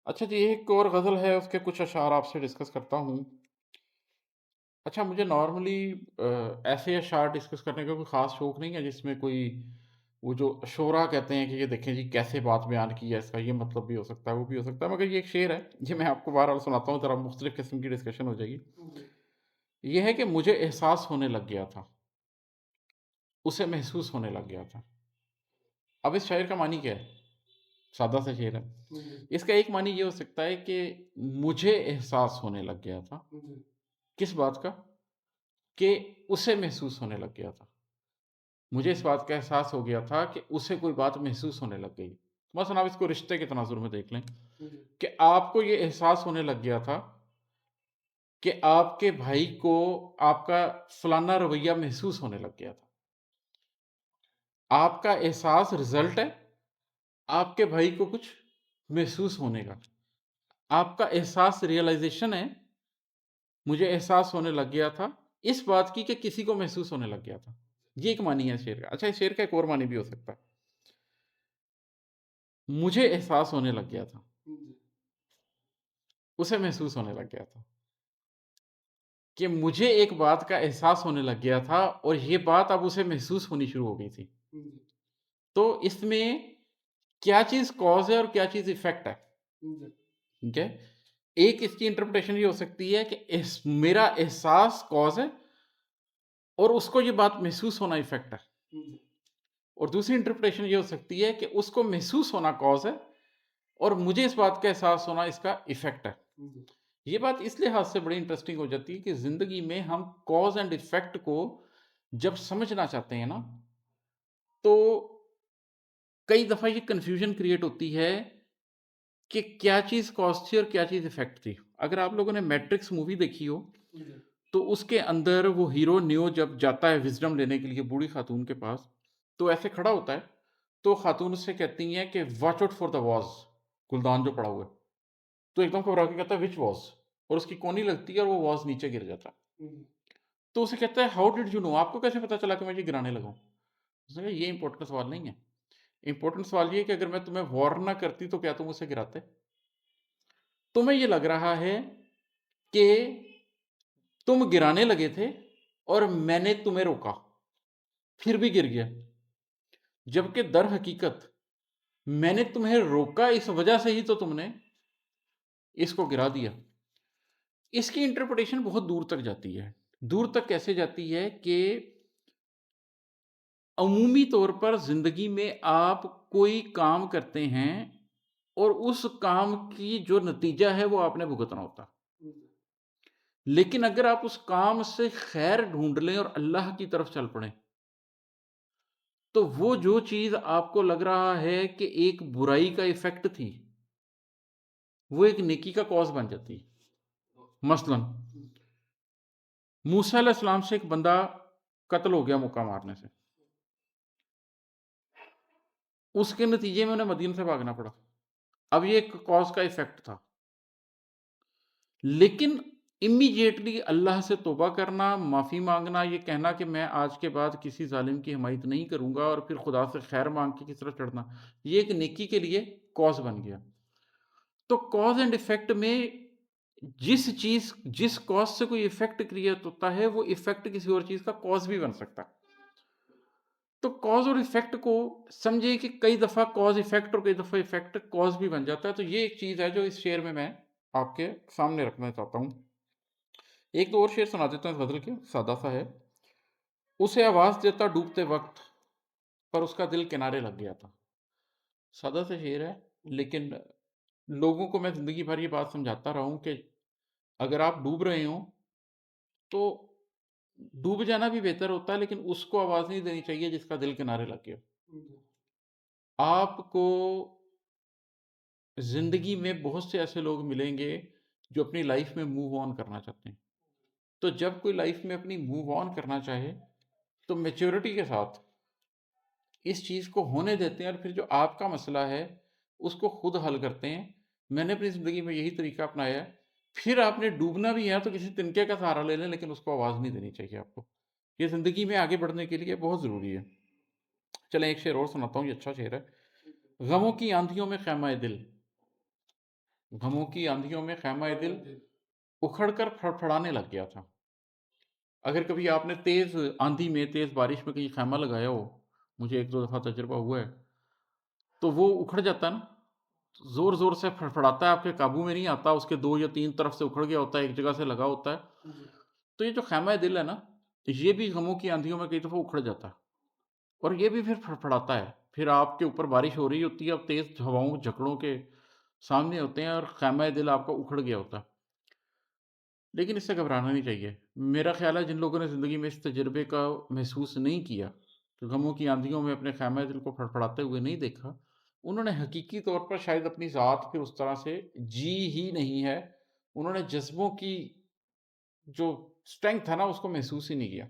अच्छा जी, एक और गज़ल है, उसके कुछ अशार आपसे डिस्कस करता हूँ। अच्छा, मुझे नॉर्मली ऐसे अशार डिस्कस करने का कोई ख़ास शौक नहीं है जिसमें कोई वो जो शोरा कहते हैं कि ये देखें जी कैसे बात बयान की है, इसका ये मतलब भी हो सकता है, वो भी हो सकता है। मगर ये एक शेर है, ये मैं आपको बहरहाल सुनाता हूँ, ज़रा मुख्तलिफ़ किस्म की डिस्कशन हो जाएगी। जी, ये है कि मुझे एहसास होने लग गया था, उसे महसूस होने लग गया था। अब इस शायर का मानी क्या है? सादा सा शेर है। जी, इसका एक मानी ये हो सकता है कि मुझे एहसास होने लग गया था। जी, किस बात का? कि उसे महसूस होने लग गया था। मुझे इस बात का एहसास हो गया था कि उसे कोई बात महसूस होने लग गई। मसलन आप इसको रिश्ते के तनाज़ुर में देख लें जी, कि आपको ये एहसास होने लग गया था कि आपके भाई को आपका फलाना रवैया महसूस होने लग गया था। आपका एहसास रिज़ल्ट है आपके भाई को कुछ महसूस होने का। आपका एहसास रियलाइज़ेशन है, मुझे एहसास होने लग गया था इस बात की कि किसी को महसूस होने लग गया था। ये एक मानी है शेर का। अच्छा, इस शेर का एक और मानी भी हो सकता है। मुझे एहसास होने लग गया था, जी, उसे महसूस होने लग गया था कि मुझे एक बात का एहसास होने लग गया था और ये बात अब उसे महसूस होनी शुरू हो गई थी। जी, तो इसमें क्या चीज़ कॉज़ है और क्या चीज़ इफ़ेक्ट है, जी, ठीक है? एक इसकी इंटरप्रिटेशन ये हो सकती है कि इस मेरा एहसास कॉज़ है और उसको ये बात महसूस होना इफ़ेक्ट है। जी, और दूसरी इंटरप्रिटेशन ये हो सकती है कि उसको महसूस होना कॉज़ है और मुझे इस बात का एहसास होना इसका इफ़ेक्ट है। जी, ये बात इस लिहाज से बड़ी इंटरेस्टिंग हो जाती है कि ज़िंदगी में हम कॉज़ एंड इफ़ेक्ट को जब समझना चाहते हैं ना, तो कई दफ़ा ये कन्फ्यूज़न क्रिएट होती है कि क्या चीज़ कॉज़ थी और क्या चीज़ इफ़ेक्ट थी। अगर आप लोगों ने मैट्रिक्स मूवी देखी हो, जी, तो उसके अंदर वो हीरो नियो जब जाता है विज़डम लेने के लिए बूढ़ी खातून के पास, तो ऐसे खड़ा होता है, तो खातून उससे कहती हैं कि watch out for the vase, गुलदान जो पड़ा हुआ है। तो एकदम घबरा के कहता है व्हिच वॉज़? और उसकी कोनी लगती है और वो वॉज़ नीचे गिर जाता है। जी, तो उसे कहता है हाउ डिड यू नो? आपको कैसे पता चला कि मैं ये गिराने लगा हूँ? उसने कहा ये इम्पोर्टेंट सवाल नहीं है। इम्पोर्टेंट सवाल ये है कि अगर मैं तुम्हें वार्न ना करती तो क्या तुम उसे गिराते? तुम्हें ये लग रहा है कि तुम गिराने लगे थे और मैंने तुम्हें रोका, फिर भी गिर गया। जबकि दर हकीकत मैंने तुम्हें रोका इस वजह से ही तो तुमने इसको गिरा दिया। इसकी इंटरप्रिटेशन बहुत दूर तक जाती है। दूर तक कैसे जाती है कि अमूमी तौर पर ज़िंदगी में आप कोई काम करते हैं और उस काम की जो नतीजा है वो आपने भुगतना होता है। जी, लेकिन अगर आप उस काम से खैर ढूँढ लें और अल्लाह की तरफ चल पड़ें, तो वो जो चीज़ आपको लग रहा है कि एक बुराई का इफ़ेक्ट थी, वो एक नेकी का कॉज़ बन जाती है। मसलन मूसा अलैहिस्सलाम से एक बंदा कत्ल हो गया मुक्का मारने से। उसके नतीजे में उन्हें मदीना से भागना पड़ा। अब ये एक कॉज़ का इफ़ेक्ट था। लेकिन इमीडिएटली अल्लाह से तौबा करना, माफ़ी माँगना, ये कहना कि मैं आज के बाद किसी ज़ालिम की हिमायत नहीं करूँगा और फिर खुदा से खैर माँग के किसी तरफ चढ़ना, ये एक नेकी के लिए कॉज़ बन गया। तो कॉज़ एंड इफ़ेक्ट में जिस कॉज़ से कोई इफ़ेक्ट क्रिएट होता है, वो इफ़ेक्ट किसी और चीज़ का कॉज़ भी बन सकता है। तो कॉज़ और इफ़ेक्ट को समझिए कि कई दफ़ा कॉज़ इफ़ेक्ट और कई दफ़ा इफ़ेक्ट कॉज़ भी बन जाता है। तो ये एक चीज़ है जो इस शेर में मैं आपके सामने रखना चाहता हूँ। एक दो और शेर सुना देता हूँ इस गज़ल के, सादा-सा है। उसे आवाज़ देता डूबते वक़्त, पर उसका दिल किनारे लग गया था। सादा सा शेर है, लेकिन लोगों को मैं ज़िंदगी भर ये बात समझाता रहा हूँ कि अगर आप डूब रहे हो, तो डूब जाना भी बेहतर होता है, लेकिन उसको आवाज़ नहीं देनी चाहिए जिसका दिल किनारे लग गया। जी, आपको ज़िंदगी में बहुत से ऐसे लोग मिलेंगे, जो अपनी लाइफ़ में मूव ऑन करना चाहते हैं। तो जब कोई लाइफ़ में अपनी मूव ऑन करना चाहे, तो मैच्योरिटी के साथ इस चीज़ को होने देते हैं और फिर जो आपका मसला है, उसको खुद हल करते हैं। मैंने अपनी ज़िंदगी में यही तरीका अपनाया है। फिर आपने डूबना भी है तो किसी तिनके का सहारा ले लें, लेकिन उसको आवाज़ नहीं देनी चाहिए आपको। ये ज़िंदगी में आगे बढ़ने के लिए बहुत ज़रूरी है। चलें एक शेर और सुनाता हूँ, ये अच्छा शेर है। गमों की आँधियों में ख़ैमा-ए-दिल, गमों की आँधियों में ख़ैमा-ए-दिल उखड़ कर फड़फड़ाने लग गया था। अगर कभी आपने तेज़ आँधी में, तेज़ बारिश में कहीं ख़ैमा लगाया हो, मुझे 1-2 दफ़ा तजुर्बा हुआ है, तो वो उखड़ जाता है ना, ज़ोर-ज़ोर से फड़फड़ाता है, आपके काबू में नहीं आता, उसके 2 या 3 तरफ से उखड़ गया होता है, एक जगह से लगा होता है। तो ये जो ख़ैमा-ए-दिल है ना, ये भी गमों की आँधियों में कई दफ़ा उखड़ जाता है और ये भी फिर फड़फड़ाता है। फिर आपके ऊपर बारिश हो रही होती है, आप तेज़ हवाओं, झकड़ों के सामने होते हैं और ख़ैमा-ए-दिल आपका उखड़ गया होता है। लेकिन इससे घबराना नहीं चाहिए। मेरा ख़्याल है जिन लोगों ने ज़िंदगी में इस तजुर्बे का महसूस नहीं किया, तो गमों की आँधियों में अपने ख़ैमा-ए-दिल को फड़फड़ाते हुए नहीं देखा, उन्होंने हकीकी तौर पर शायद अपनी ज़ात फिर उस तरह से जी ही नहीं है। उन्होंने जज़्बों की जो स्ट्रेंथ है ना, उसको महसूस ही नहीं किया।